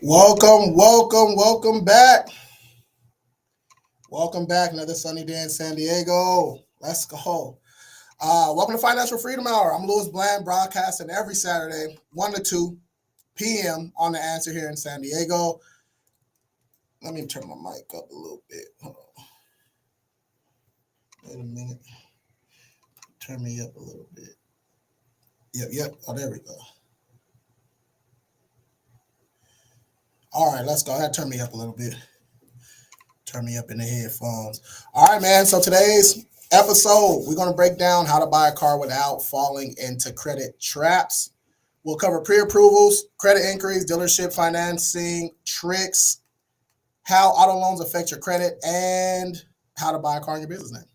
Welcome back. Welcome back. Another sunny day in San Diego. Let's go. Welcome to Financial Freedom Hour. I'm Louis Bland, broadcasting every Saturday, 1 to 2 p.m. on the answer here in San Diego. Let me turn my mic up a little bit. Hold on. Wait a minute. Turn me up a little bit. Yep. Oh, there we go. All right, let's go ahead. Turn me up a little bit. Turn me up in the headphones. All right, man. So today's episode, we're going to break down how to buy a car without falling into credit traps. We'll cover pre-approvals, credit inquiries, dealership financing, tricks, how auto loans affect your credit, and how to buy a car in your business name.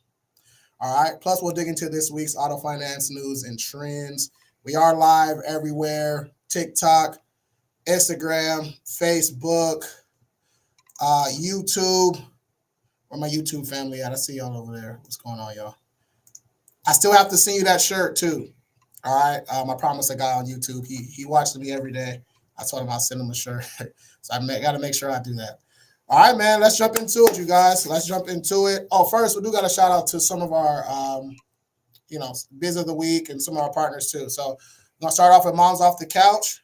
All right. Plus, we'll dig into this week's auto finance news and trends. We are live everywhere: TikTok, Instagram, Facebook, YouTube. Where my YouTube family at? I see y'all over there. What's going on, y'all? I still have to send you that shirt too. All right. I promised a guy on YouTube. He watches me every day. I told him I'll send him a shirt. So I got to make sure I do that. All right, man. Let's jump into it, you guys. Let's jump into it. Oh, first, we do got a shout out to some of our, biz of the week and some of our partners too. So I'm gonna start off with Moms Off the Couch.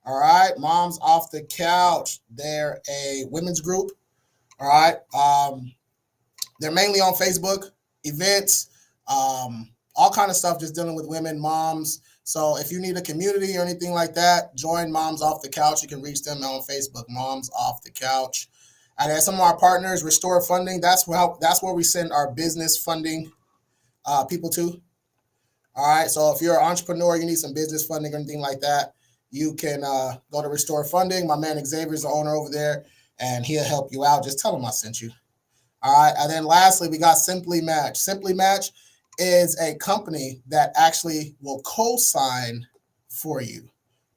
All right, Moms Off the Couch. They're a women's group. All right. They're mainly on Facebook, events, all kind of stuff, just dealing with women, moms. So if you need a community or anything like that, join Moms Off the Couch. You can reach them on Facebook, Moms Off the Couch. And then some of our partners, Restore Funding. That's where we send our business funding people to. All right. So if you're an entrepreneur, you need some business funding or anything like that, you can go to Restore Funding. My man Xavier is the owner over there, and he'll help you out. Just tell him I sent you. All right. And then lastly, we got Simply Match. Simply Match is a company that actually will co-sign for you.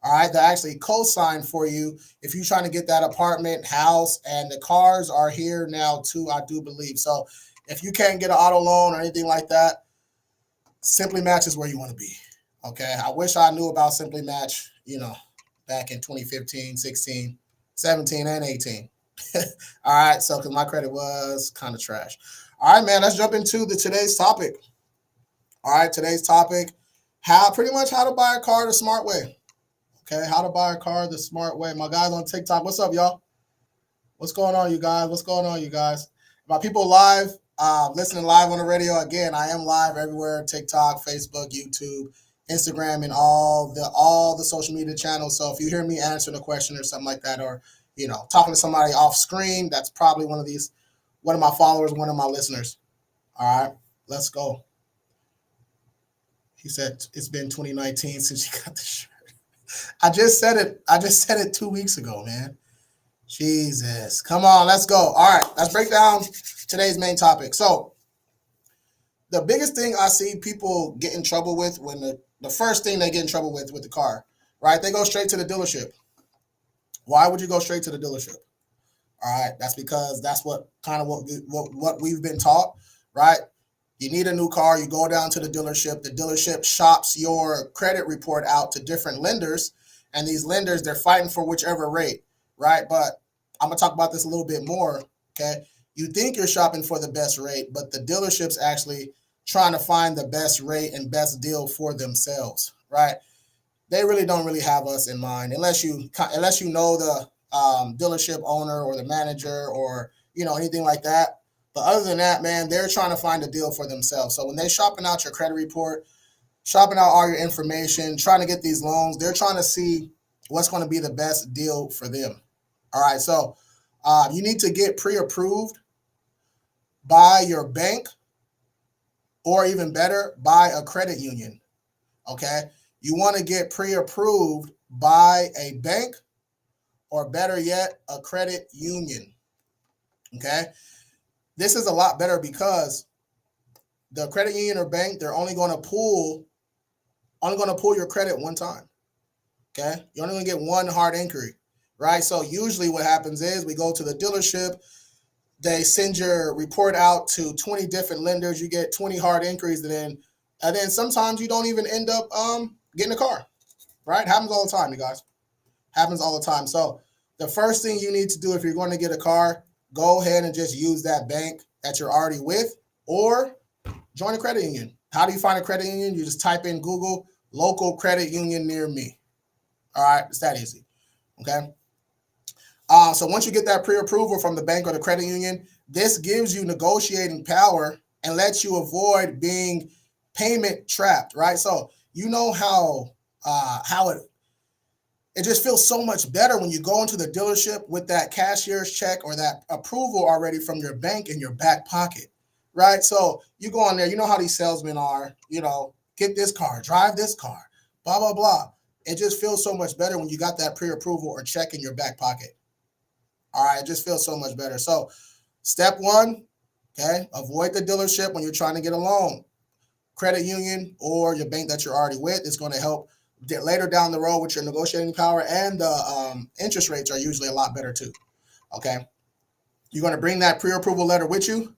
All right. They actually co-sign for you if you're trying to get that apartment, house, and the cars are here now too, I do believe. So if you can't get an auto loan or anything like that, Simply Match is where you want to be. Okay. I wish I knew about Simply Match, back in 2015, 16, 17, and 18. All right. So, because my credit was kind of trash. All right, man. Let's jump into today's topic. All right. Today's topic, how to buy a car the smart way. Okay. How to buy a car the smart way. My guys on TikTok. What's up, y'all? What's going on, you guys? My people live, listening live on the radio. Again, I am live everywhere: TikTok, Facebook, YouTube, Instagram, and all the social media channels. So if you hear me answering a question or something like that, or talking to somebody off screen, that's probably one of my followers, one of my listeners. All right, let's go. He said it's been 2019 since you got the shirt. I just said it 2 weeks ago, man. Jesus. Come on, let's go. All right, let's break down today's main topic. So the biggest thing I see people get in trouble with, when the first thing they get in trouble with the car, right? They go straight to the dealership. Why would you go straight to the dealership? All right, that's because that's what we've been taught, right? You need a new car, you go down to the dealership shops your credit report out to different lenders, and these lenders, they're fighting for whichever rate, right? But I'm gonna talk about this a little bit more, okay? You think you're shopping for the best rate, but the dealership's actually trying to find the best rate and best deal for themselves, right? They really don't really have us in mind unless you know the dealership owner or the manager or anything like that. But other than that, man, they're trying to find a deal for themselves. So when they're shopping out your credit report, shopping out all your information, trying to get these loans, they're trying to see what's going to be the best deal for them. All right, so you need to get pre-approved by your bank, or even better, by a credit union. Okay, you want to get pre-approved by a bank, or better yet, a credit union. Okay, this is a lot better because the credit union or bank, they're only going to pull your credit one time. Okay, you're only going to get one hard inquiry, right? So usually what happens is we go to the dealership, they send your report out to 20 different lenders, you get 20 hard inquiries, and then sometimes you don't even end up getting a car, right? Happens all the time, you guys. Happens all the time. So the first thing you need to do if you're going to get a car, go ahead and just use that bank that you're already with, or join a credit union. How do you find a credit union? You just type in Google local credit union near me. All right, it's that easy. Okay. So once you get that pre-approval from the bank or the credit union, this gives you negotiating power and lets you avoid being payment trapped, right? So you know how it just feels so much better when you go into the dealership with that cashier's check or that approval already from your bank in your back pocket, right? So you go on there, you know how these salesmen are, get this car, drive this car, blah, blah, blah. It just feels so much better when you got that pre-approval or check in your back pocket. All right, it just feels so much better. So step one, okay, avoid the dealership when you're trying to get a loan. Credit union or your bank that you're already with is going to help later down the road with your negotiating power, and the interest rates are usually a lot better too. Okay, you're going to bring that pre-approval letter with you.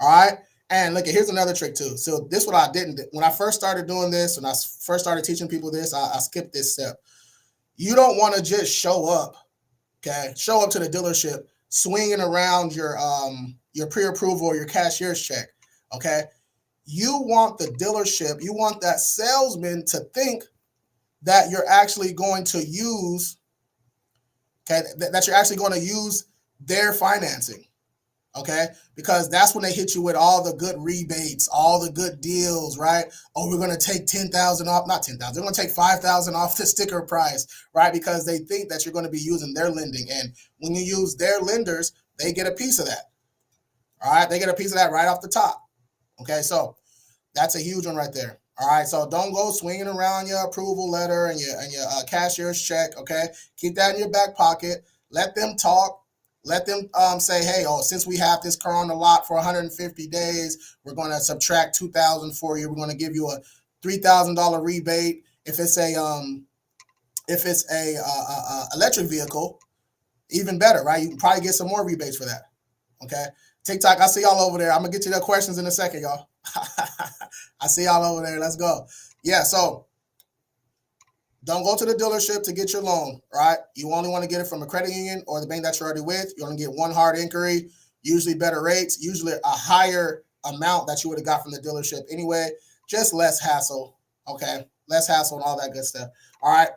All right, and look, here's another trick too. So this is what I didn't do. When I first started doing this, when I first started teaching people this, I skipped this step. You don't want to just show up. Okay, show up to the dealership swinging around your pre-approval or your cashier's check. Okay, you want the dealership, you want that salesman to think that you're actually going to use, that you're actually going to use their financing, okay? Because that's when they hit you with all the good rebates, all the good deals, right? Oh, we're going to take 10,000 off, not 10,000, they're going to take 5,000 off the sticker price, right? Because they think that you're going to be using their lending. And when you use their lenders, they get a piece of that, all right? They get a piece of that right off the top, okay? So that's a huge one right there. All right, so don't go swinging around your approval letter and your cashier's check, okay? Keep that in your back pocket. Let them talk. Let them say, hey, since we have this car on the lot for 150 days, we're going to subtract $2,000 for you. We're going to give you a $3,000 rebate. If it's a electric vehicle, even better, right? You can probably get some more rebates for that, okay? TikTok, I see y'all over there. I'm going to get to the questions in a second, y'all. I see y'all over there. Let's go. Yeah, so don't go to the dealership to get your loan, right? You only want to get it from a credit union or the bank that you're already with. You only get one hard inquiry, usually better rates, usually a higher amount that you would have got from the dealership anyway. Just less hassle, okay? Less hassle and all that good stuff. All right.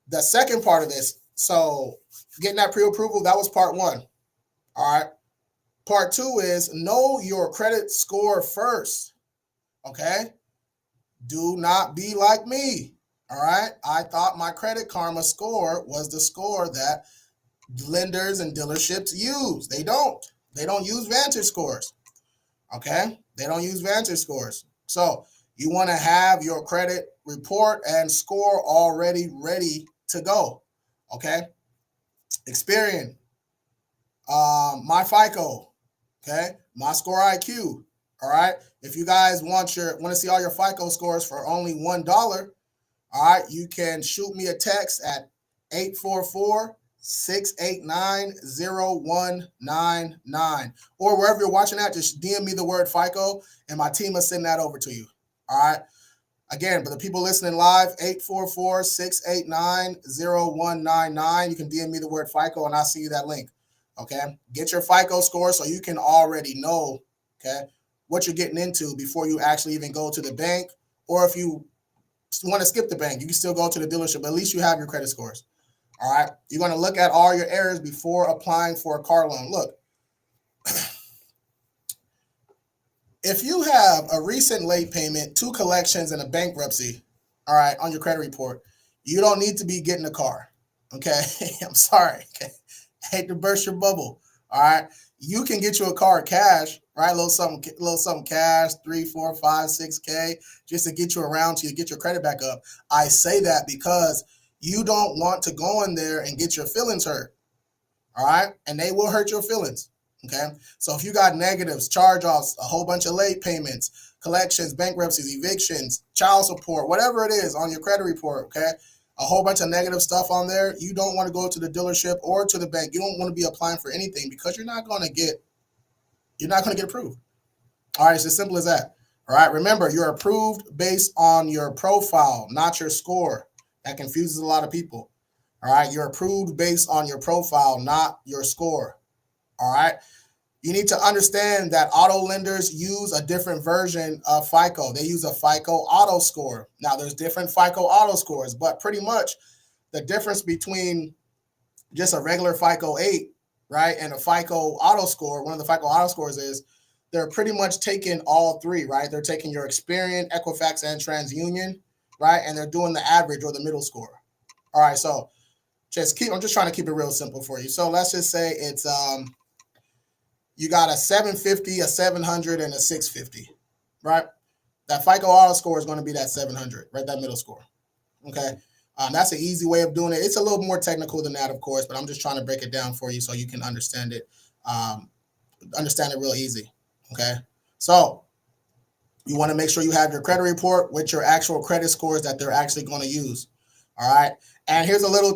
The second part of this, so getting that pre-approval, that was part one. All right. Part two is know your credit score first, okay? Do not be like me, all right? I thought my Credit Karma score was the score that lenders and dealerships use. They don't. They don't use Vantage scores, okay? They don't use Vantage scores. So you want to have your credit report and score already ready to go, okay? Experian, my FICO, okay, my score IQ. All right. If you guys want to see all your FICO scores for only $1, all right, you can shoot me a text at 844-689-0199. Or wherever you're watching at, just DM me the word FICO and my team will send that over to you. All right. Again, for the people listening live, 844-689-0199. You can DM me the word FICO and I'll see you that link. Okay, get your FICO score so you can already know, okay, what you're getting into before you actually even go to the bank. Or if you want to skip the bank, you can still go to the dealership, but at least you have your credit scores. All right, you're going to look at all your errors before applying for a car loan. Look, if you have a recent late payment, 2 collections, and a bankruptcy, all right, on your credit report, you don't need to be getting a car, okay? I'm sorry, okay? I hate to burst your bubble. All right. You can get you a car cash, right? A little something cash, 3, 4, 5, 6K, just to get you around till you get your credit back up. I say that because you don't want to go in there and get your feelings hurt. All right. And they will hurt your feelings. Okay. So if you got negatives, charge-offs, a whole bunch of late payments, collections, bankruptcies, evictions, child support, whatever it is on your credit report, okay, a whole bunch of negative stuff on there, you don't want to go to the dealership or to the bank. You don't want to be applying for anything because you're not going to get approved. All right, it's as simple as that. All right, remember, you're approved based on your profile, not your score. That confuses a lot of people. All right. You're approved based on your profile, not your score. All right. You need to understand that auto lenders use a different version of FICO. They use a FICO auto score. Now, there's different FICO auto scores, but pretty much the difference between just a regular FICO 8, right, and a FICO auto score, one of the FICO auto scores is they're pretty much taking all three, right? They're taking your Experian, Equifax, and TransUnion, right? And they're doing the average or the middle score. All right, so I'm just trying to keep it real simple for you. So let's just say it's you got a 750, a 700, and a 650, right? That FICO auto score is going to be that 700, right? That middle score. Okay. That's an easy way of doing it. It's a little more technical than that, of course, but I'm just trying to break it down for you so you can understand it real easy. Okay. So you want to make sure you have your credit report with your actual credit scores that they're actually going to use. All right. And here's a little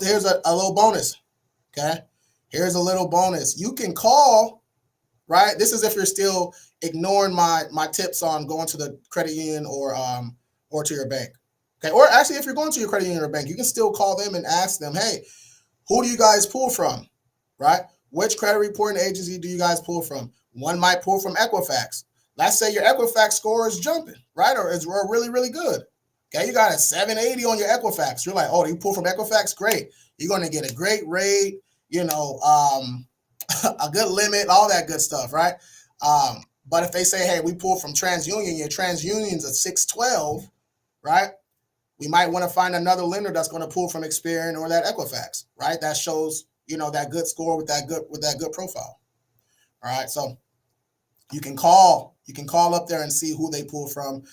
bonus. Okay. Here's a little bonus. You can call, right? This is if you're still ignoring my tips on going to the credit union or to your bank. Okay. Or actually, if you're going to your credit union or bank, you can still call them and ask them, hey, who do you guys pull from? Right? Which credit reporting agency do you guys pull from? One might pull from Equifax. Let's say your Equifax score is jumping, right? Or is really, really good. Okay, you got a 780 on your Equifax. You're like, oh, you pull from Equifax? Great. You're going to get a great rate, a good limit, all that good stuff, right? But if they say, hey, we pull from TransUnion, your TransUnion's a 612, right? We might want to find another lender that's going to pull from Experian or that Equifax, right? That shows, that good score with that good profile. All right. So you can call up there and see who they pull from,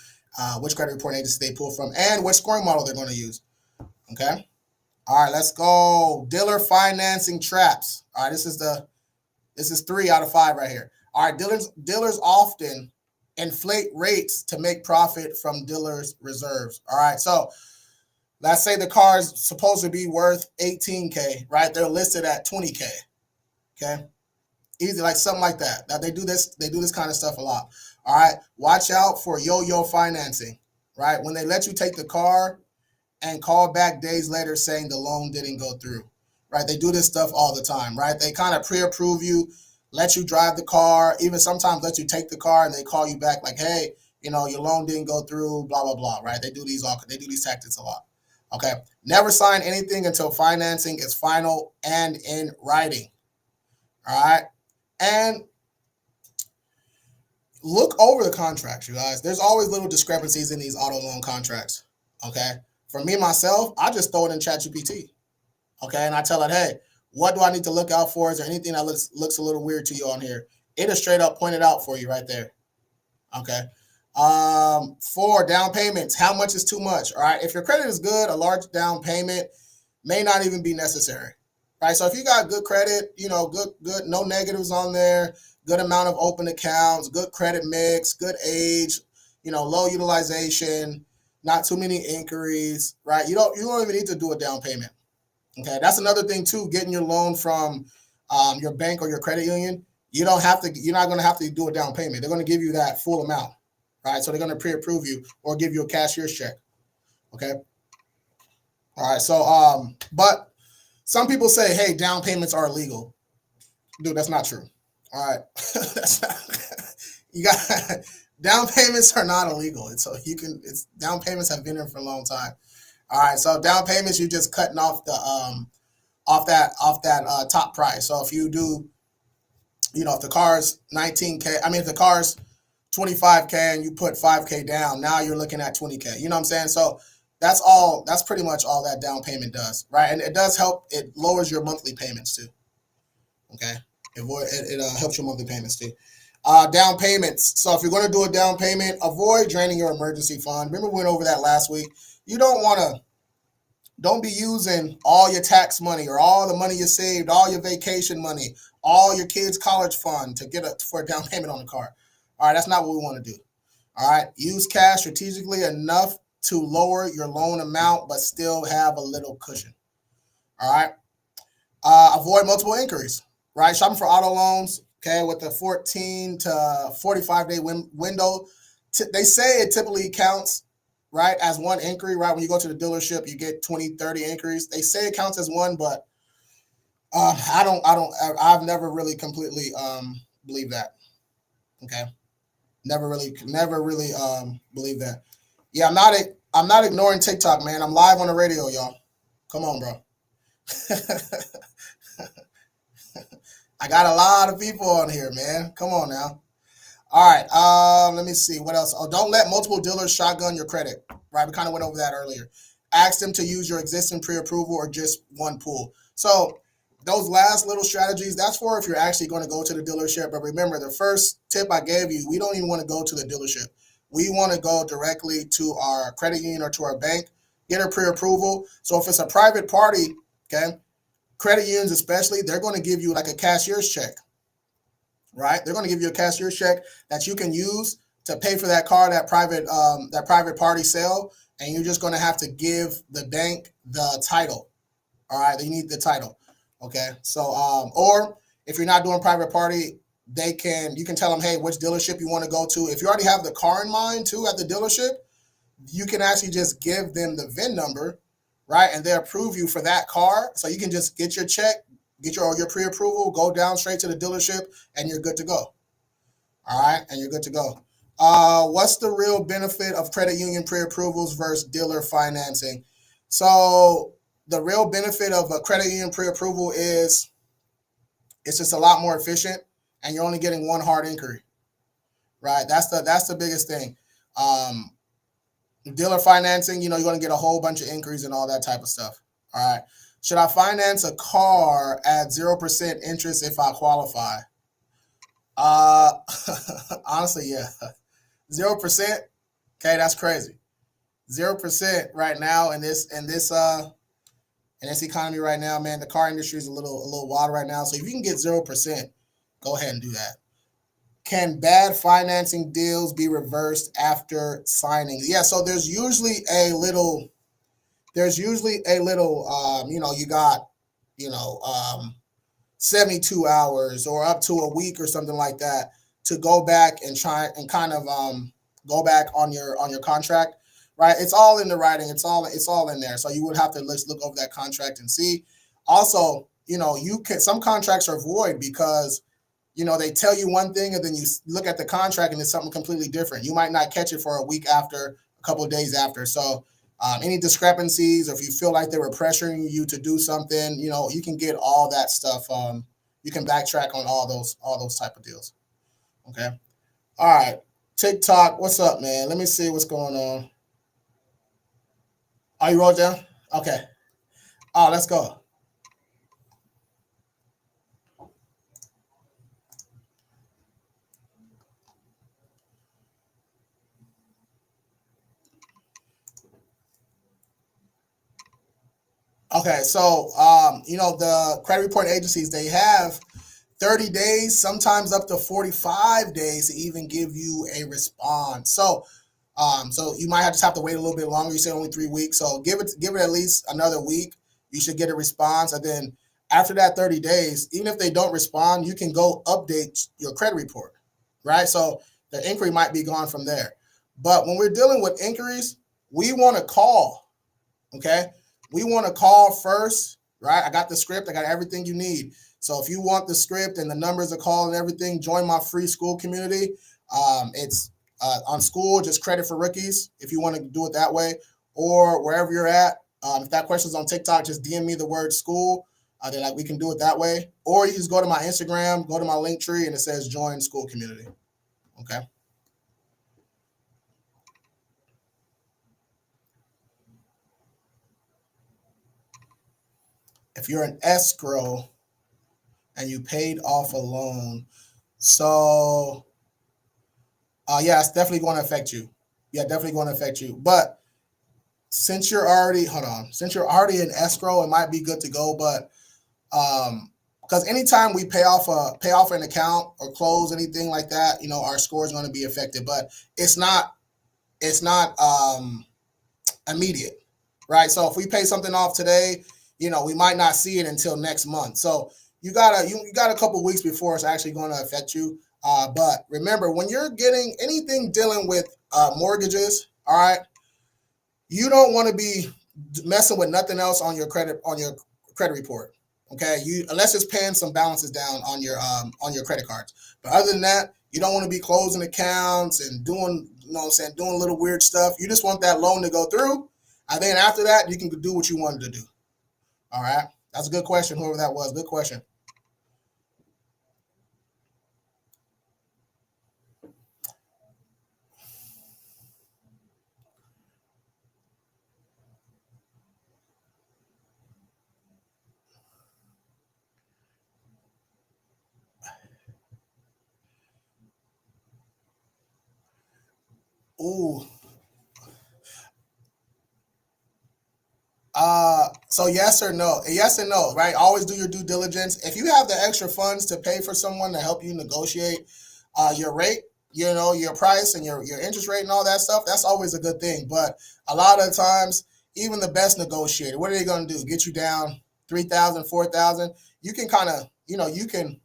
which credit reporting agency they pull from, and what scoring model they're going to use. Okay. All right, let's go. Dealer financing traps. All right, this is 3 out of 5 right here. All right, dealers often inflate rates to make profit from dealers' reserves. All right, so let's say the car is supposed to be worth $18K, right? They're listed at $20K. Okay, easy, like something like that. Now they do this kind of stuff a lot. All right, watch out for yo-yo financing, right? When they let you take the car and call back days later saying the loan didn't go through, right? They do this stuff all the time, right? They kind of pre-approve you, let you drive the car, even sometimes let you take the car, and they call you back like, hey, your loan didn't go through, blah, blah, blah, right? They do these tactics a lot. Okay. Never sign anything until financing is final and in writing. All right. And look over the contracts, you guys. There's always little discrepancies in these auto loan contracts. Okay. For me, myself, I just throw it in ChatGPT. Okay. And I tell it, hey, what do I need to look out for? Is there anything that looks a little weird to you on here? It'll straight up point it out for you right there. Okay. 4, down payments. How much is too much? All right. If your credit is good, a large down payment may not even be necessary. Right. So if you got good credit, good, no negatives on there, good amount of open accounts, good credit mix, good age, low utilization, not too many inquiries, right? You don't even need to do a down payment. Okay. That's another thing too, getting your loan from your bank or your credit union. You're not going to have to do a down payment. They're going to give you that full amount, right? So they're going to pre-approve you or give you a cashier's check. Okay. All right. So, but some people say, hey, down payments are illegal. Dude, that's not true. All right. That's not, you got down payments are not illegal. Down payments have been there for a long time. All right. So down payments, you're just cutting off the, off that top price. So if you do, if the car's 19K, if the car's 25K and you put 5K down, now you're looking at 20K. You know what I'm saying? So that's pretty much all that down payment does, right? And it does help. It lowers your monthly payments too. Okay. It helps your monthly payments too. Down payments. So if you're going to do a down payment, avoid draining your emergency fund. Remember we went over that last week. You don't be using all your tax money or all the money you saved, all your vacation money, all your kids' college fund for a down payment on the car. All right, that's not what we want to do. All right, use cash strategically enough to lower your loan amount, but still have a little cushion. All right, avoid multiple inquiries. Right, shopping for auto loans. Okay, with the 14 to 45 day window, they say it typically counts right, as one inquiry, right? When you go to the dealership, you get 20, 30 inquiries. They say it counts as one, but I've never really completely believed that. Okay. Never really believe that. Yeah, I'm not ignoring TikTok, man. I'm live on the radio, y'all. Come on, bro. I got a lot of people on here, man. Come on now. All right. Let me see what else. Oh, don't let multiple dealers shotgun your credit. Right. We kind of went over that earlier. Ask them to use your existing pre-approval or just one pool. So those last little strategies, that's for if you're actually going to go to the dealership. But remember, the first tip I gave you, we don't even want to go to the dealership. We want to go directly to our credit union or to our bank, get a pre-approval. So if it's a private party, okay, credit unions especially, they're going to give you like a cashier's check, right? They're going to give you a cashier's check that you can use to pay for that car, that private party sale, and you're just going to have to give the bank the title. All right, they need the title. Okay, so or if you're not doing private party, you can tell them, hey, which dealership you want to go to. If you already have the car in mind too at the dealership, you can actually just give them the VIN number, right, and they approve you for that car. So you can just get your check, get your pre-approval, go down straight to the dealership, and you're good to go. All right, and you're good to go. What's the real benefit of credit union pre-approvals versus dealer financing? So the real benefit of a credit union pre-approval is it's just a lot more efficient, and you're only getting one hard inquiry, right? That's the biggest thing. Dealer financing, you're going to get a whole bunch of inquiries and all that type of stuff. All right. Should I finance a car at 0% interest if I qualify? Honestly, yeah. 0%. Okay, that's crazy. 0% right now in this economy right now, man. The car industry is a little wild right now. So if you can get 0%, go ahead and do that. Can bad financing deals be reversed after signing? Yeah, so there's usually a little, you got, 72 hours or up to a week or something like that to go back and try and kind of go back on your contract, right? It's all in the writing. It's all in there. So you would have to look over that contract and see. Also, some contracts are void because they tell you one thing and then you look at the contract and it's something completely different. You might not catch it for a week after, a couple of days after. So any discrepancies, or if you feel like they were pressuring you to do something, you can get all that stuff. You can backtrack on all those type of deals. Okay. All right. TikTok, what's up, man? Let me see what's going on. Oh, you wrote down? Okay. Oh, let's go. Okay, so the credit reporting agencies, they have 30 days, sometimes up to 45 days to even give you a response. So you might just have to wait a little bit longer. You say only 3 weeks, so give it at least another week. You should get a response, and then after that 30 days, even if they don't respond, you can go update your credit report, right? So the inquiry might be gone from there. But when we're dealing with inquiries, we want to call. Okay, we want to call first, right? I got the script. I got everything you need. So if you want the script and the numbers of call and everything, join my free school community. It's on school, just credit for rookies if you want to do it that way, or wherever you're at. If that question's on TikTok, just DM me the word school. Then we can do it that way. Or you just go to my Instagram, go to my link tree, and it says join school community. Okay. If you're an escrow and you paid off a loan, so yeah, it's definitely going to affect you. Yeah, definitely going to affect you. But since you're already in escrow, it might be good to go. But because anytime we pay off an account or close anything like that, our score is going to be affected. But it's not immediate, right? So if we pay something off today, we might not see it until next month. So you got a couple weeks before it's actually going to affect you. But remember, when you're getting anything dealing with mortgages, all right, You don't want to be messing with nothing else on your credit report. Okay, you unless it's paying some balances down on your credit cards. But other than that, you don't want to be closing accounts and doing, you know what I'm saying, doing little weird stuff. You just want that loan to go through, and then after that, you can do what you wanted to do. All right, that's a good question. Whoever that was, good question. Ooh, so yes or no? Yes and no, right? Always do your due diligence. If you have the extra funds to pay for someone to help you negotiate your rate, you know, your price and your interest rate and all that stuff, that's always a good thing. But a lot of times, even the best negotiator, what are they going to do? Get you down 3,000, 4,000? You can kind of, you know, you can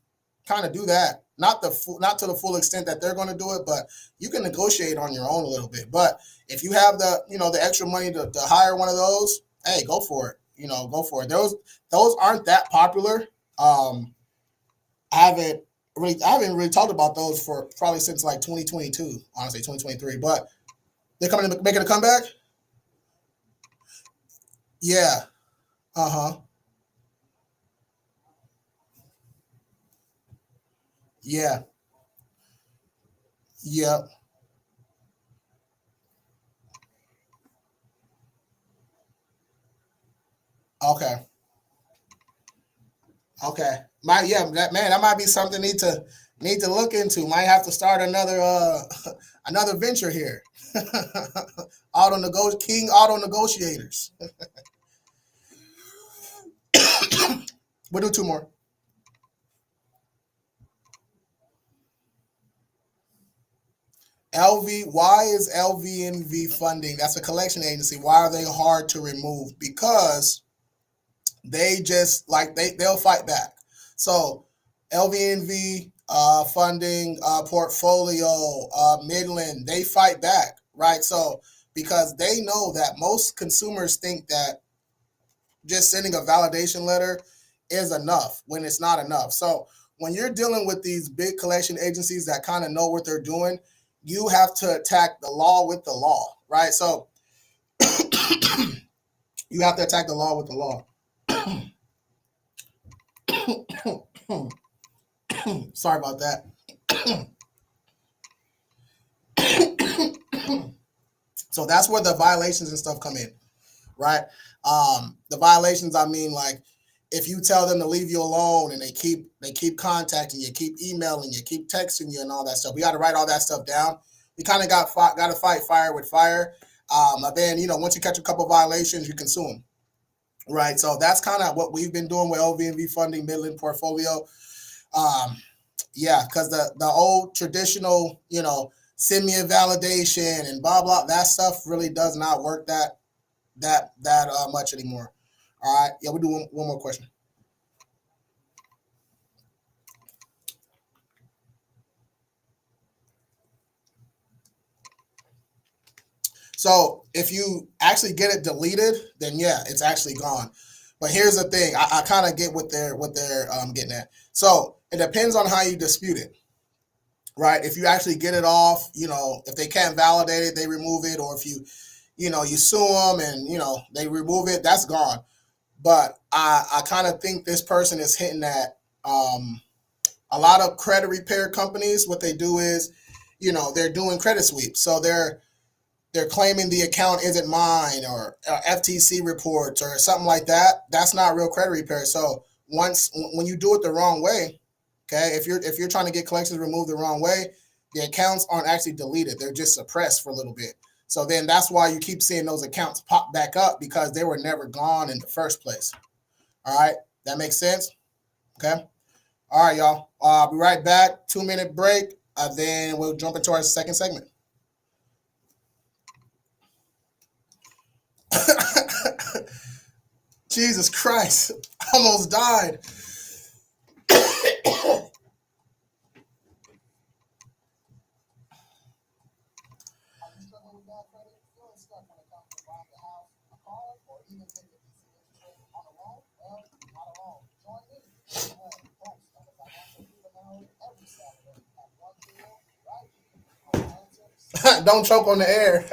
kind of do that. Not to the full extent that they're going to do it, but you can negotiate on your own a little bit. But if you have the, you know, the extra money to hire one of those, hey, go for it. You know, go for it. Those aren't that popular. I haven't really talked about those for probably since like 2022, honestly, 2023. But they're coming to making a comeback. Yeah. Uh huh. Yeah. Yeah. Okay. Okay. That man, that might be something need to look into. Might have to start another another venture here. Auto negotiators. We'll do two more. LV, why is LVNV funding? That's a collection agency. Why are they hard to remove? Because they just like they'll fight back. So LVNV funding portfolio Midland, they fight back, right? So because they know that most consumers think that just sending a validation letter is enough when it's not enough. So when you're dealing with these big collection agencies that kind of know what they're doing, you have to attack the law with the law, right? So you have to attack the law with the law. Sorry about that. So that's where the violations and stuff come in, right? The violations, I mean, like if you tell them to leave you alone and they keep contacting you, keep emailing you, keep texting you, and all that stuff, we got to write all that stuff down. We kind of got to fight fire with fire. And then you know once you catch a couple of violations, you can sue them, right? So that's kind of what we've been doing with LVNV funding Midland portfolio. Um, yeah, because the old traditional, you know, send me a validation and blah blah, that stuff really does not work that much anymore. All right, yeah, we do one more question. So if you actually get it deleted, then yeah, it's actually gone. But here's the thing: I kind of get what they're getting at. So it depends on how you dispute it, right? If you actually get it off, you know, if they can't validate it, they remove it, or if you know, you sue them and you know they remove it, that's gone. But I kind of think this person is hitting at a lot of credit repair companies. What they do is, you know, they're doing credit sweeps, so they're claiming the account isn't mine or FTC reports or something like that. That's not real credit repair. So once when you do it the wrong way, okay, if you're trying to get collections removed the wrong way, the accounts aren't actually deleted. They're just suppressed for a little bit. So then that's why you keep seeing those accounts pop back up because they were never gone in the first place. All right, that makes sense. Okay. All right, y'all. I'll be right back. 2 minute break. Then we'll jump into our second segment. Jesus Christ. I almost died. Don't choke on the air.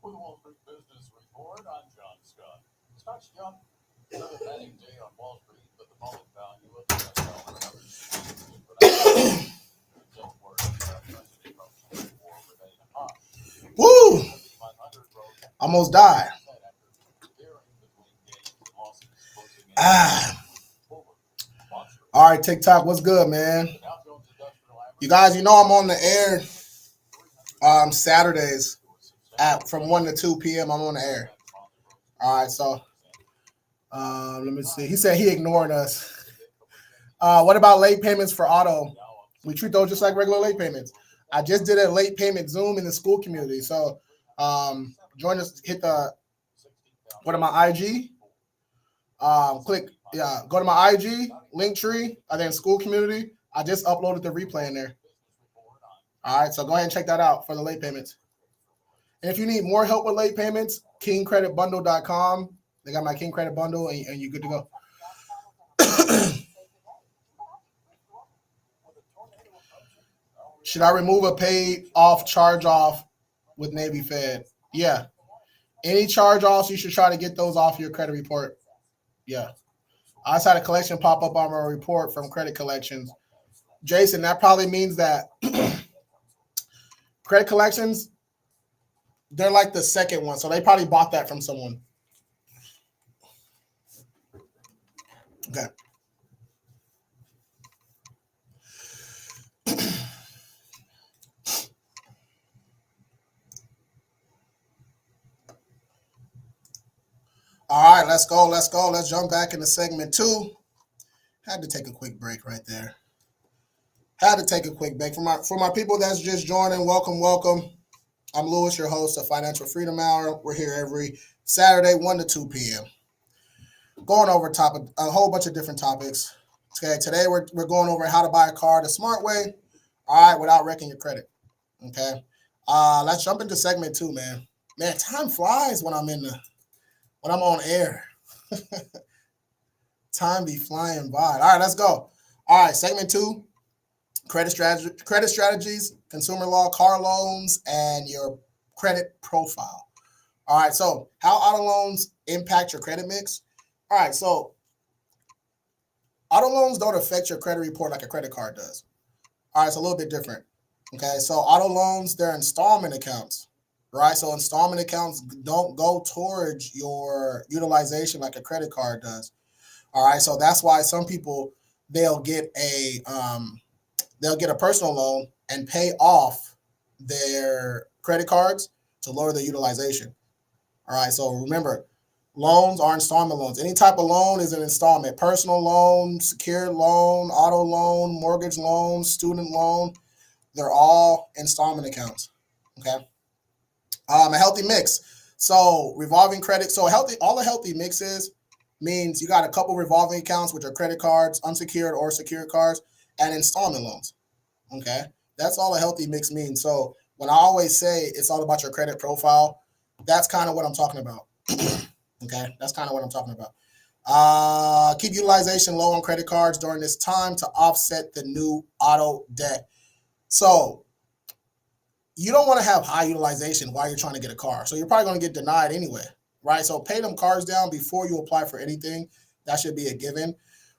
With the Wall Street Business Report, I'm John Scott. Stocks jumped another betting day on Wall Street, but the falling value of the US dollar and other securities put up just word President Trump's war remain hot. Woo! 500 rose Almost died. after veering between gains and losses, closing in over Wall Street. All right, TikTok, what's good, man? The Dow Jones Industrial Average You guys, you know I'm on the air Saturdays from 1 to 2 p.m. I'm on the air. All right, so let me see. He said he ignored us. What about late payments for auto? We treat those just like regular late payments. I just did a late payment Zoom in the school community. So join us, hit the, go to my IG, go to my IG, Linktree, and then school community. I just uploaded the replay in there. All right, so go ahead and check that out for the late payments. And if you need more help with late payments, kingcreditbundle.com. They got my King Credit Bundle, and you're good to go. Should I remove a paid off charge off with Navy Fed? Yeah. Any charge offs, you should try to get those off your credit report. Yeah. I just had a collection pop up on my report from credit collections. Jason, that probably means that credit collections, they're like the second one. So they probably bought that from someone. Okay. All right, let's go. Let's jump back into segment 2. Had to take a quick break right there. Had to take a quick break. For my people that's just joining, welcome. I'm Lewis, your host of Financial Freedom Hour. We're here every Saturday, 1 to 2 p.m. Going over a whole bunch of different topics. Okay, today we're going over how to buy a car the smart way, all right, without wrecking your credit. Okay, let's jump into segment 2, man. Man, time flies when I'm on air. Time be flying by. All right, let's go. All right, segment 2. Credit strategies, consumer law, car loans, and your credit profile. All right, so how auto loans impact your credit mix. All right, so auto loans don't affect your credit report like a credit card does. All right, it's a little bit different. Okay, so auto loans, they're installment accounts, right? So installment accounts don't go towards your utilization like a credit card does. All right, so that's why some people, they'll get a personal loan and pay off their credit cards to lower their utilization. All right, so remember, loans are installment loans. Any type of loan is an installment. Personal loan, secured loan, auto loan, mortgage loan, student loan, they're all installment accounts. Okay. A healthy mix. So revolving credit. So all a healthy mix means you got a couple revolving accounts, which are credit cards, unsecured or secured cards, and installment loans. Okay, that's all a healthy mix means. So when I always say it's all about your credit profile, that's kind of what I'm talking about. Okay, that's kind of what I'm talking about. Keep utilization low on credit cards during this time to offset the new auto debt. So you don't want to have high utilization while you're trying to get a car. So you're probably going to get denied anyway, right? So pay them cars down before you apply for anything. That should be a given.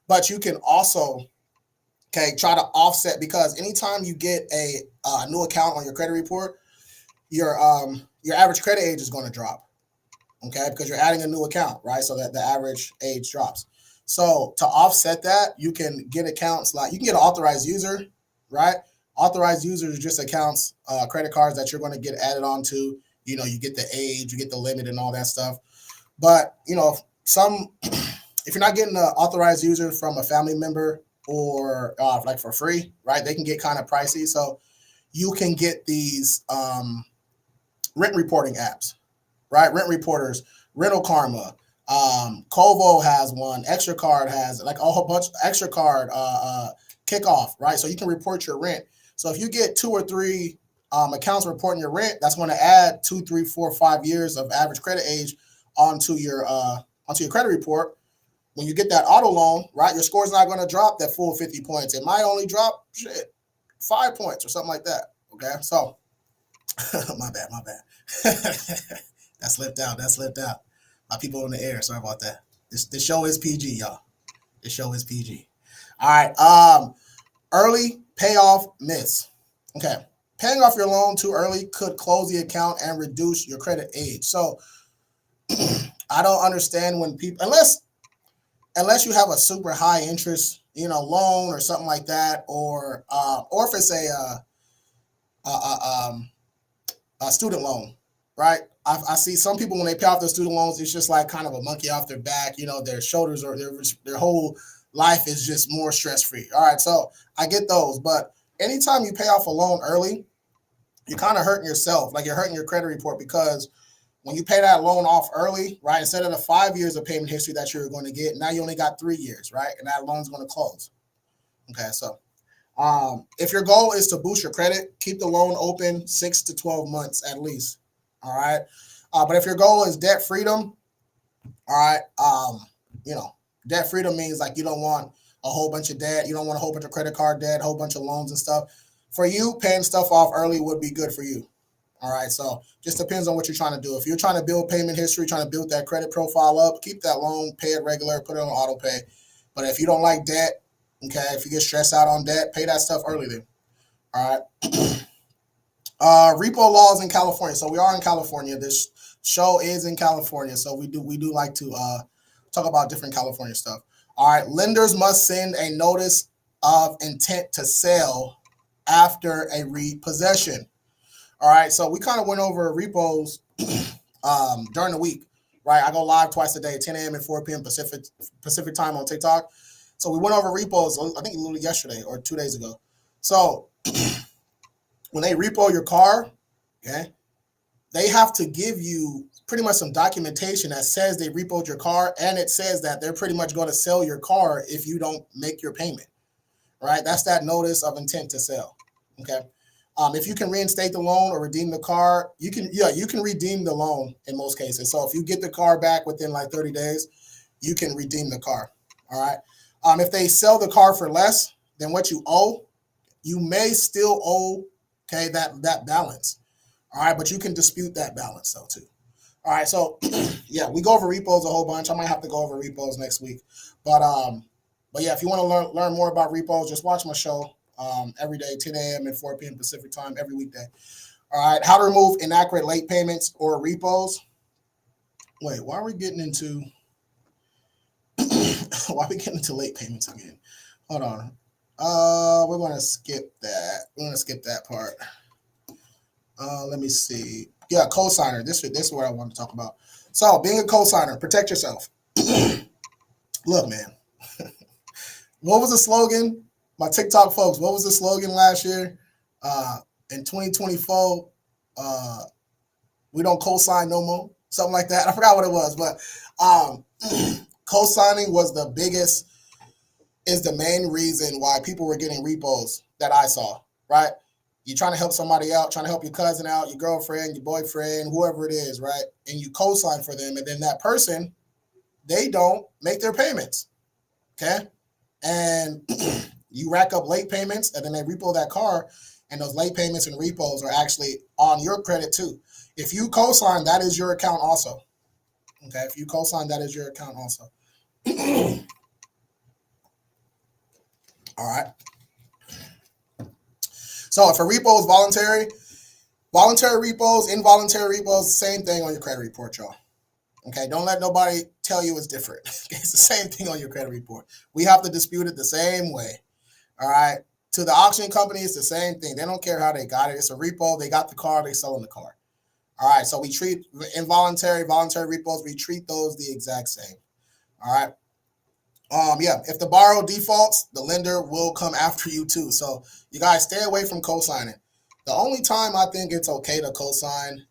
But you can also try to offset, because anytime you get a new account on your credit report, your average credit age is going to drop, okay, because you're adding a new account, right? So that the average age drops. So to offset that, you can get accounts like, you can get an authorized user, right? Authorized users are just accounts, credit cards that you're going to get added onto. You know, you get the age, you get the limit and all that stuff. But, you know, if you're not getting an authorized user from a family member, or like for free, right? They can get kind of pricey. So you can get these rent reporting apps, right? Rent reporters. Rental Karma, Kovo has one, Extra Card has like a whole bunch. Extra Card, Kickoff, right? So you can report your rent. So if you get two or three accounts reporting your rent, that's going to add 2, 3, 4, 5 years of average credit age onto your credit report. When you get that auto loan, right, your score's not going to drop that full 50 points. It might only drop 5 points or something like that. Okay, so my bad, my bad. That slipped out. That slipped out. My people in the air. Sorry about that. This show is PG, y'all. This show is PG. All right. Early payoff myths. Okay, paying off your loan too early could close the account and reduce your credit age. So I don't understand when people, unless you have a super high interest, loan or something like that, or if it's a student loan, right? I see some people when they pay off their student loans, it's just like kind of a monkey off their back. Their shoulders or their whole life is just more stress free. All right, so I get those, but anytime you pay off a loan early, you're kind of hurting yourself, like you're hurting your credit report, because when you pay that loan off early, right, instead of the 5 years of payment history that you're going to get, now you only got 3 years, right? And that loan's going to close. Okay, so if your goal is to boost your credit, keep the loan open 6 to 12 months at least. All right. But if your goal is debt freedom, all right, debt freedom means like you don't want a whole bunch of debt. You don't want a whole bunch of credit card debt, a whole bunch of loans and stuff. For you, paying stuff off early would be good for you. All right, so just depends on what you're trying to do. If you're trying to build payment history, trying to build that credit profile up, keep that loan, pay it regular, put it on auto pay. But if you don't like debt, okay, if you get stressed out on debt, pay that stuff early then. All right. Repo laws in California. So we are in California. This show is in California, so we do like to talk about different California stuff. All right, lenders must send a notice of intent to sell after a repossession. All right, so we kind of went over repos during the week, right? I go live twice a day, 10 a.m. and 4 p.m. Pacific time on TikTok. So we went over repos, I think literally yesterday or 2 days ago. So when they repo your car, okay, they have to give you pretty much some documentation that says they repoed your car, and it says that they're pretty much going to sell your car if you don't make your payment, right? That's that notice of intent to sell, okay? If you can reinstate the loan or redeem the car, you can redeem the loan in most cases. So if you get the car back within like 30 days, you can redeem the car, all right? If they sell the car for less than what you owe, you may still owe, okay, that balance, all right? But you can dispute that balance though too. All right, so yeah, we go over repos a whole bunch. I might have to go over repos next week, but yeah, if you want to learn more about repos, just watch my show. Every day, 10 a.m. and 4 p.m. Pacific time, every weekday. All right, how to remove inaccurate late payments or repos. Wait, why are we getting into late payments again? Hold on. We're gonna skip that. We're gonna skip that part. Let me see. Yeah, cosigner. This is what I want to talk about. So, being a cosigner, protect yourself. Look, man. What was the slogan? My TikTok folks, what was the slogan last year? In 2024, we don't co-sign no more. Something like that. I forgot what it was, but co-signing is the main reason why people were getting repos that I saw, right? You're trying to help somebody out, trying to help your cousin out, your girlfriend, your boyfriend, whoever it is, right? And you co-sign for them, and then that person, they don't make their payments, okay? And you rack up late payments, and then they repo that car, and those late payments and repos are actually on your credit too. If you co-sign, that is your account also. Okay, if you co-sign, that is your account also. All right. So if a repo is voluntary repos, involuntary repos, same thing on your credit report, y'all. Okay, don't let nobody tell you it's different. It's the same thing on your credit report. We have to dispute it the same way. All right. To the auction company, it's the same thing. They don't care how they got it. It's a repo. They got the car. They selling the car. All right. So we treat voluntary repos. We treat those the exact same. All right. Yeah. If the borrower defaults, the lender will come after you too. So you guys stay away from co-signing. The only time I think it's okay to co-sign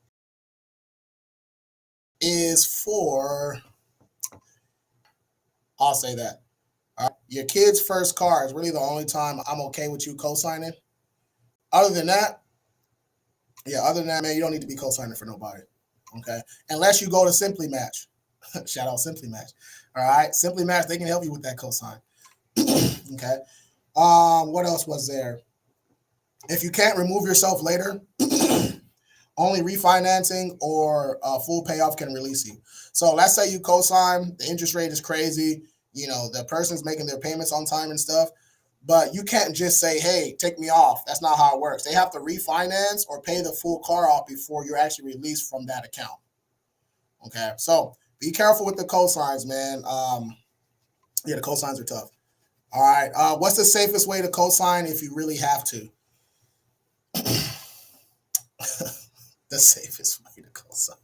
is for, I'll say that. All right. Your kid's first car is really the only time I'm okay with you co-signing. Other than that, man, you don't need to be co-signing for nobody. Okay. Unless you go to Simply Match. Shout out Simply Match. All right. Simply Match, they can help you with that co-sign. Okay. What else was there? If you can't remove yourself later, only refinancing or full payoff can release you. So let's say you co-sign, the interest rate is crazy. The person's making their payments on time and stuff, but you can't just say, hey, take me off. That's not how it works. They have to refinance or pay the full car off before you're actually released from that account. Okay, so be careful with the cosigns, man. The cosigns are tough. All right, what's the safest way to cosign if you really have to? The safest way to cosign.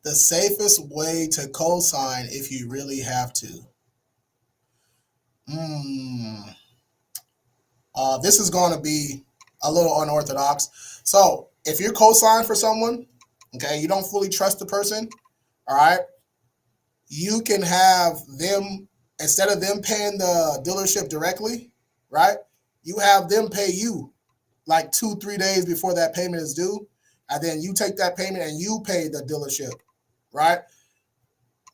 The safest way to cosign if you really have to. This is going to be a little unorthodox. So if you're co-signing for someone, okay, you don't fully trust the person, all right, you can have them, instead of them paying the dealership directly, right, you have them pay you like 2-3 days before that payment is due, and then you take that payment and you pay the dealership, right?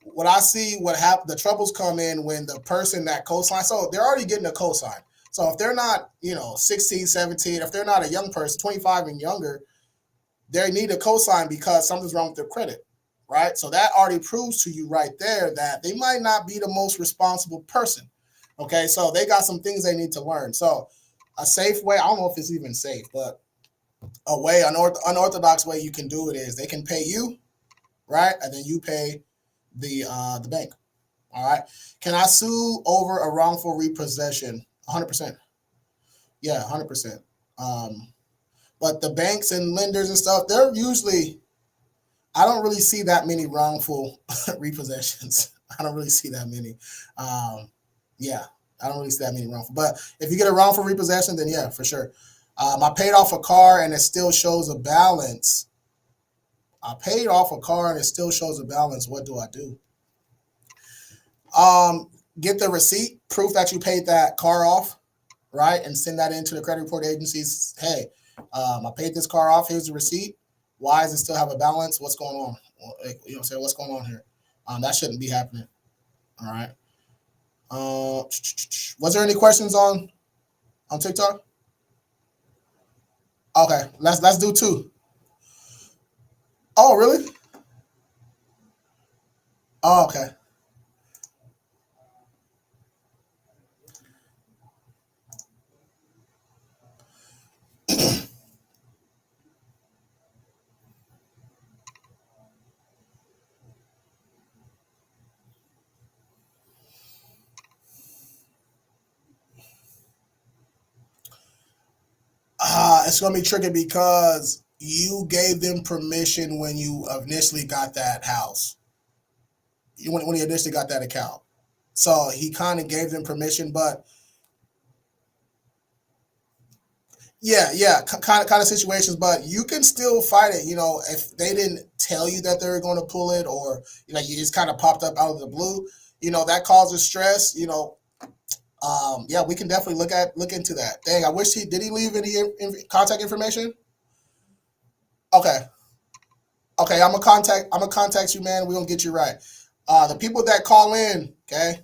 What I see, the troubles come in when the person that co-signs, so they're already getting a co-sign. So if they're not, 16, 17, if they're not a young person, 25 and younger, they need a co-sign because something's wrong with their credit, right? So that already proves to you right there that they might not be the most responsible person. Okay, so they got some things they need to learn. So a safe way, I don't know if it's even safe, but a way, an unorthodox way you can do it is they can pay you, right? And then you pay the bank. All right. Can I sue over a wrongful repossession? 100%. Yeah, 100%. But the banks and lenders and stuff, they're usually, I don't really see that many wrongful repossessions. I don't really see that many. Yeah, I don't really see that many wrongful. But if you get a wrongful repossession, then yeah, for sure. I paid off a car and it still shows a balance. I paid off a car and it still shows a balance. What do I do? Get the receipt, proof that you paid that car off, right? And send that into the credit report agencies. Hey, I paid this car off. Here's the receipt. Why does it still have a balance? What's going on? What's going on here? That shouldn't be happening. All right. Was there any questions on TikTok? Okay, let's do 2. Oh, really? Oh, okay. It's gonna be tricky because you gave them permission when you initially got that house. When you initially got that account, so he kind of gave them permission, but yeah, kind of situations, but you can still fight it. If they didn't tell you that they were going to pull it, or you just kind of popped up out of the blue, that causes stress. Yeah, we can definitely look into that. Dang, I wish he leave any contact information. Okay, okay, I'm gonna contact you, man. We're gonna get you right. The people that call in, okay,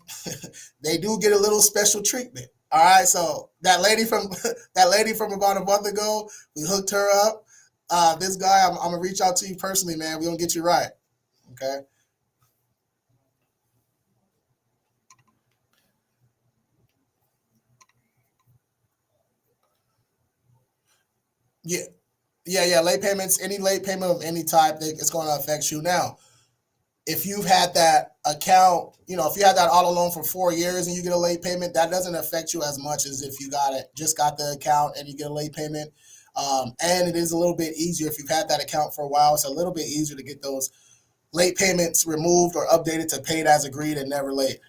they do get a little special treatment. All right, so that lady from that lady from about a month ago, we hooked her up. This guy, I'm gonna reach out to you personally, man. We're gonna get you right. Okay. Yeah, yeah. Late payments, any late payment of any type, it's going to affect you. Now, if you've had that account, if you had that auto loan for 4 years and you get a late payment, that doesn't affect you as much as if you got the account and you get a late payment. And it is a little bit easier if you've had that account for a while. It's a little bit easier to get those late payments removed or updated to paid as agreed and never late.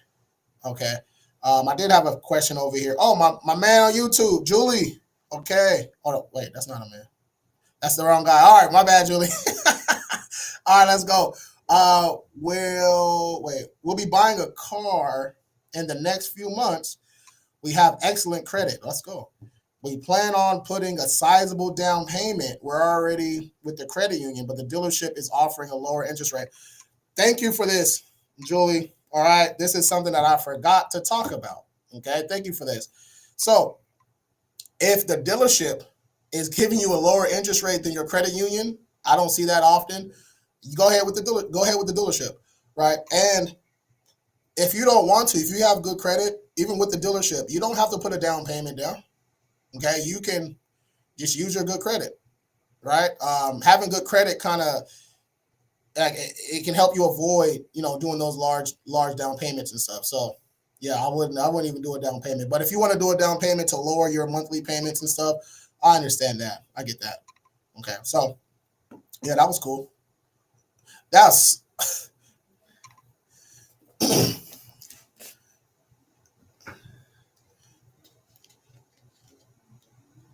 Okay. I did have a question over here. Oh, my man on YouTube, Julie. Okay. Oh, no, wait, that's not a man. That's the wrong guy. All right, my bad, Julie. All right, let's go. We'll be buying a car in the next few months. We have excellent credit. Let's go. We plan on putting a sizable down payment. We're already with the credit union, but the dealership is offering a lower interest rate. Thank you for this, Julie. All right, this is something that I forgot to talk about. Okay, thank you for this. So, if the dealership is giving you a lower interest rate than your credit union, I don't see that often. You go ahead with the dealership, right? And if you don't want to, if you have good credit, even with the dealership, you don't have to put a down payment down. Okay, you can just use your good credit, right? Having good credit kind of it can help you avoid doing those large down payments and stuff. So yeah, I wouldn't even do a down payment. But if you want to do a down payment to lower your monthly payments and stuff, I understand that. I get that. Okay, so yeah, that was cool. That's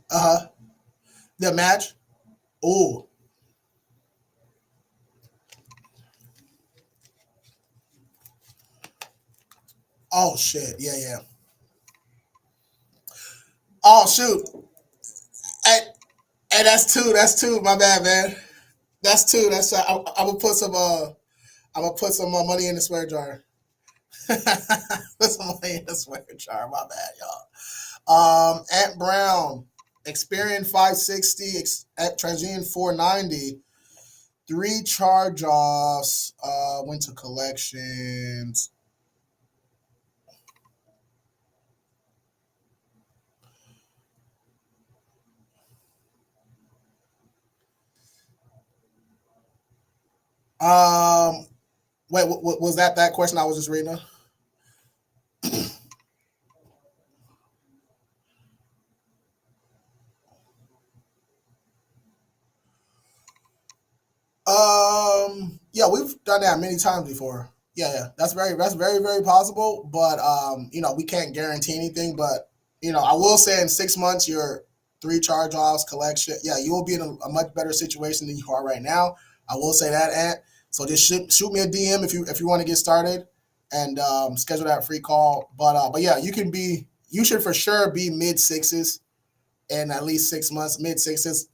uh the match. Oh, oh shit, yeah, yeah. Oh shoot, hey, hey, that's two. That's two. My bad, man. That's two. That's I'm gonna put some money in the swear jar. Put some money in the swear jar. My bad, y'all. Ant Brown, Experian 560, at TransUnion 490. Three charge offs. Went to collections. Um, wait, was that question I was just reading? Yeah, we've done that many times before. Yeah, yeah, that's very, very possible. But we can't guarantee anything. But I will say in 6 months, your three charge offs collection. Yeah, you will be in a much better situation than you are right now. I will say that, Ant. So just shoot me a DM if you want to get started and schedule that free call. But yeah, you should for sure be mid sixes in at least 6 months, mid sixes,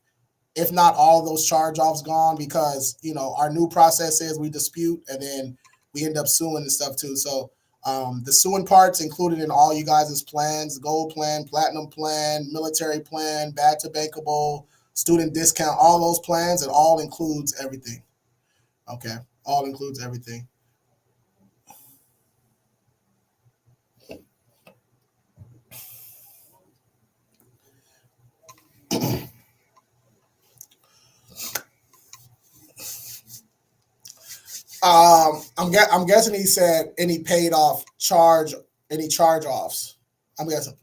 if not all those charge offs gone, because our new process is we dispute and then we end up suing and stuff too. So the suing part's included in all you guys' plans: gold plan, platinum plan, military plan, back to bankable, student discount, all those plans. It all includes everything. Okay, all includes everything. I'm guessing he said any paid off any charge offs. I'm guessing.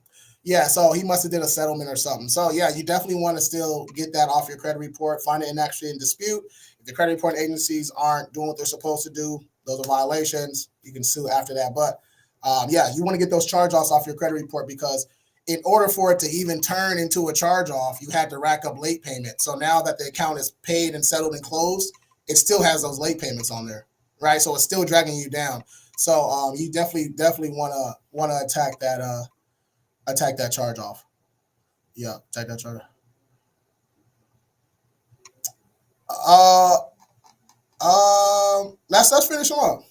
Yeah, so he must have did a settlement or something. So yeah, you definitely want to still get that off your credit report. Find it actually in dispute. If the credit reporting agencies aren't doing what they're supposed to do, those are violations. You can sue after that. But yeah, you want to get those charge offs off your credit report, because in order for it to even turn into a charge off, you had to rack up late payment. So now that the account is paid and settled and closed, it still has those late payments on there, right? So it's still dragging you down. So you definitely wanna attack that charge off. Yeah, attack that charge. Uh, let's finish them up.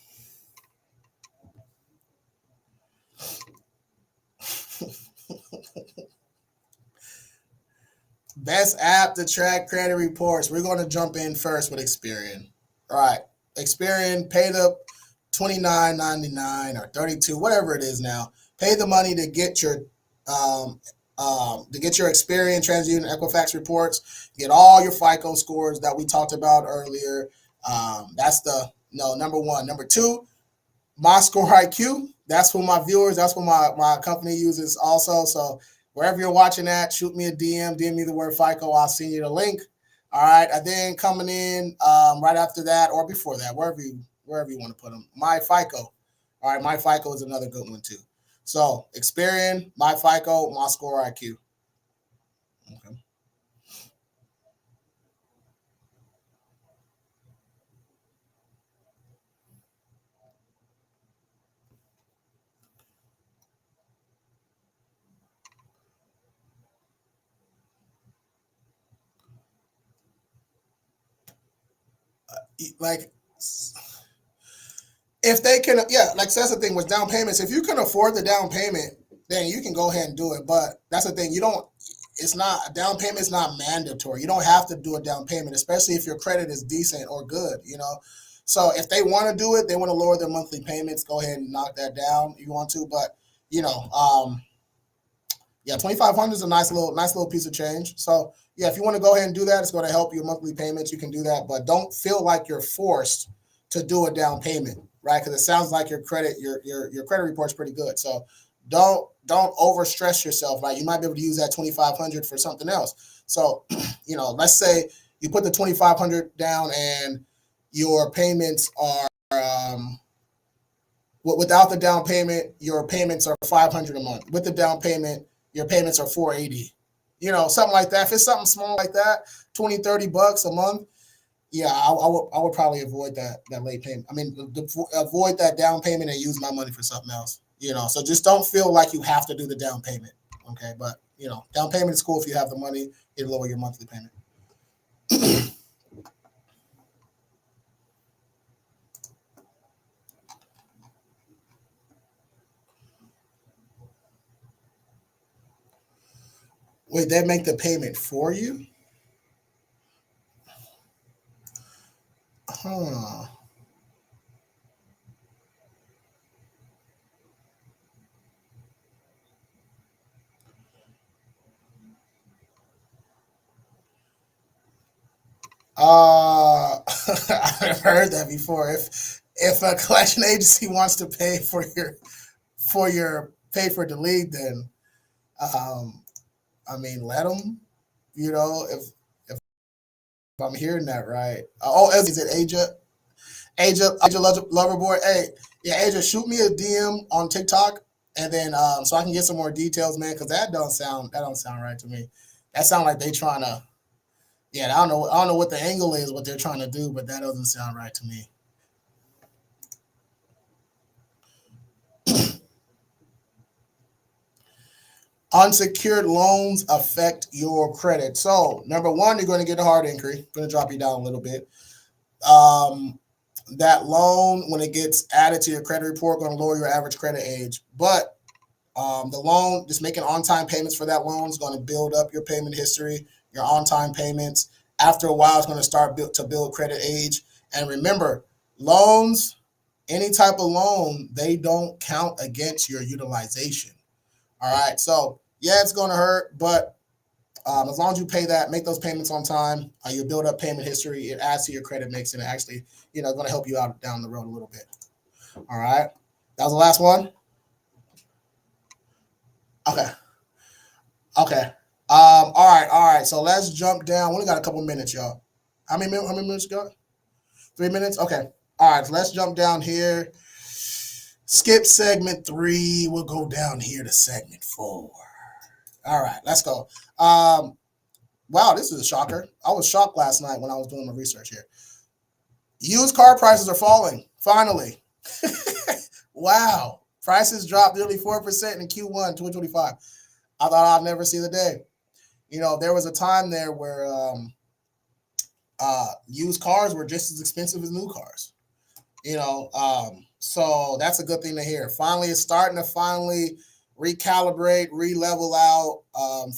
Best app to track credit reports. We're going to jump in first with Experian. All right, Experian, pay the $29.99 or 32, whatever it is now. Pay the money um, to get your Experian, TransUnion, Equifax reports. Get all your FICO scores that we talked about earlier. That's the no number one. Number two, my score IQ. That's what my viewers. That's what my company uses also. So wherever you're watching at, shoot me a DM me the word FICO. I'll send you the link. All right. And then coming in right after that or before that, wherever you want to put them, my FICO. All right, my FICO is another good one too. So Experian, my FICO, my score IQ. Okay. like if they can, yeah, like so that's the thing with down payments. If you can afford the down payment, then you can go ahead and do it. But that's the thing, you don't. It's not a down payment is not mandatory. You don't have to do a down payment, especially if your credit is decent or good. So if they want to do it, they want to lower their monthly payments. Go ahead and knock that down if you want to. But you know, yeah, 2,500 is a nice little piece of change. So yeah, if you want to go ahead and do that, it's going to help your monthly payments. You can do that, but don't feel like you're forced to do a down payment, right? Because it sounds like your credit report's pretty good. So don't overstress yourself. Like you might be able to use that 2,500 for something else. So let's say you put the 2,500 down and your payments are without the down payment, your payments are 500 a month. With the down payment, your payments are 480. Something like that. If it's something small like that, 20, $30 a month, yeah, I would probably avoid that late payment. I mean, avoid that down payment and use my money for something else. So just don't feel like you have to do the down payment. Okay, but down payment is cool if you have the money. It'll lower your monthly payment. Wait, they make the payment for you? Huh. I've heard that before. If a collection agency wants to pay for your pay for the lead, then um, I mean, let them. If I'm hearing that right. Oh, is it Aja Loverboard? Hey, yeah, Aja, shoot me a DM on TikTok, and then so I can get some more details, man. Because that don't sound right to me. That sound like they trying to. Yeah, I don't know what the angle is, what they're trying to do, but that doesn't sound right to me. Unsecured loans affect your credit. So number one, you're going to get a hard increase. Going to drop you down a little bit. Um, that loan, when it gets added to your credit report, going to lower your average credit age. But the loan, just making on-time payments for that loan is going to build up your payment history, your on-time payments. After a while, it's going to start to build credit age. And remember, loans, any type of loan, they don't count against your utilization. All right. So yeah, it's going to hurt, but as long as you pay that, make those payments on time, you build up payment history. It adds to your credit mix, and it actually, going to help you out down the road a little bit. All right. That was the last one. Okay. Okay. All right. All right. So let's jump down. We only got a couple minutes, y'all. How many minutes you got? 3 minutes. Okay. All right. So let's jump down here. Skip segment 3. We'll go down here to segment 4. All right. Let's go. Wow, this is a shocker. I was shocked last night when I was doing my research here. Used car prices are falling, finally. Wow. Prices dropped nearly 4% in Q1 2025. I thought I'd never see the day. There was a time there where used cars were just as expensive as new cars. So that's a good thing to hear. Finally, it's starting to finally recalibrate, re-level out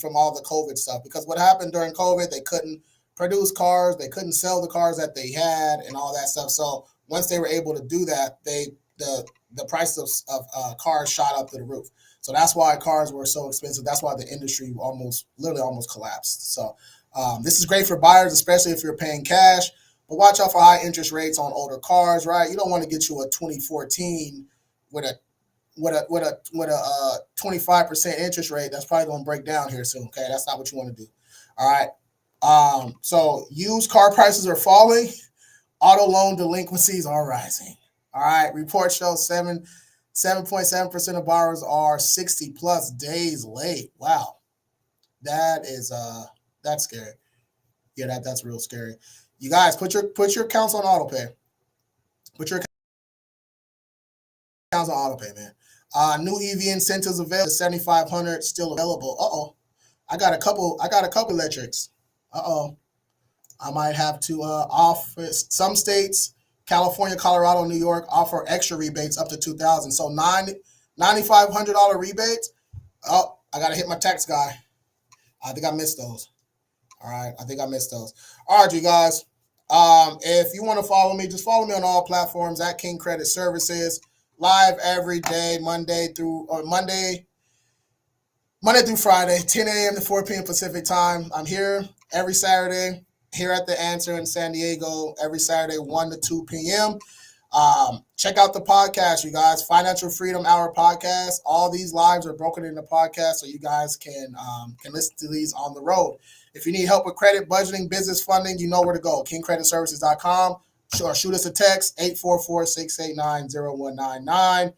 from all the COVID stuff. Because what happened during COVID, they couldn't produce cars, they couldn't sell the cars that they had, and all that stuff. So once they were able to do that, the price of cars shot up to the roof. So that's why cars were so expensive. That's why the industry literally almost collapsed. So this is great for buyers, especially if you're paying cash. But watch out for high interest rates on older cars, right? You don't want to get you a 2014 with a 25% interest rate. That's probably going to break down here soon. Okay, that's not what you want to do. All right. So used car prices are falling. Auto loan delinquencies are rising. All right. Report shows 7.7% of borrowers are 60 plus days late. Wow, that's scary. Yeah, that's real scary. You guys put your accounts on auto pay. Put your accounts on auto pay, man. New EV incentives available. 7,500 still available. I got a couple electrics. Uh oh. I might have to offer some states, California, Colorado, New York, offer extra rebates up to 2,000. So $9,500 rebates. Oh, I gotta hit my tax guy. I think I missed those. All right, I think I missed those. All right, you guys. If you want to follow me, just follow me on all platforms at King Credit Services. Live every day, Monday through Friday, 10 a.m. to 4 p.m. Pacific time. I'm here every Saturday, here at the Answer in San Diego, every Saturday, 1 to 2 p.m. Check out the podcast, you guys. Financial Freedom Hour podcast. All these lives are broken into podcasts, so you guys can listen to these on the road. If you need help with credit, budgeting, business funding, you know where to go. KingCreditServices.com. Or shoot us a text, 844-689-0199.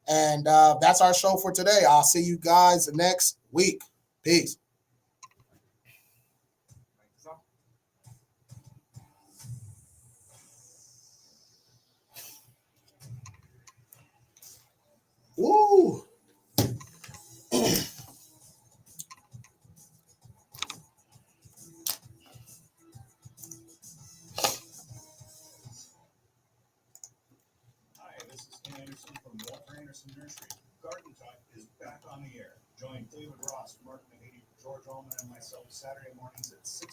And that's our show for today. I'll see you guys next week. Peace. Woo! Hi, this is Ken Anderson from Walter Anderson Nursery. Garden Talk is back on the air. Join David Ross, Mark Mahady, George Allman, and myself Saturday mornings at 6 a.m.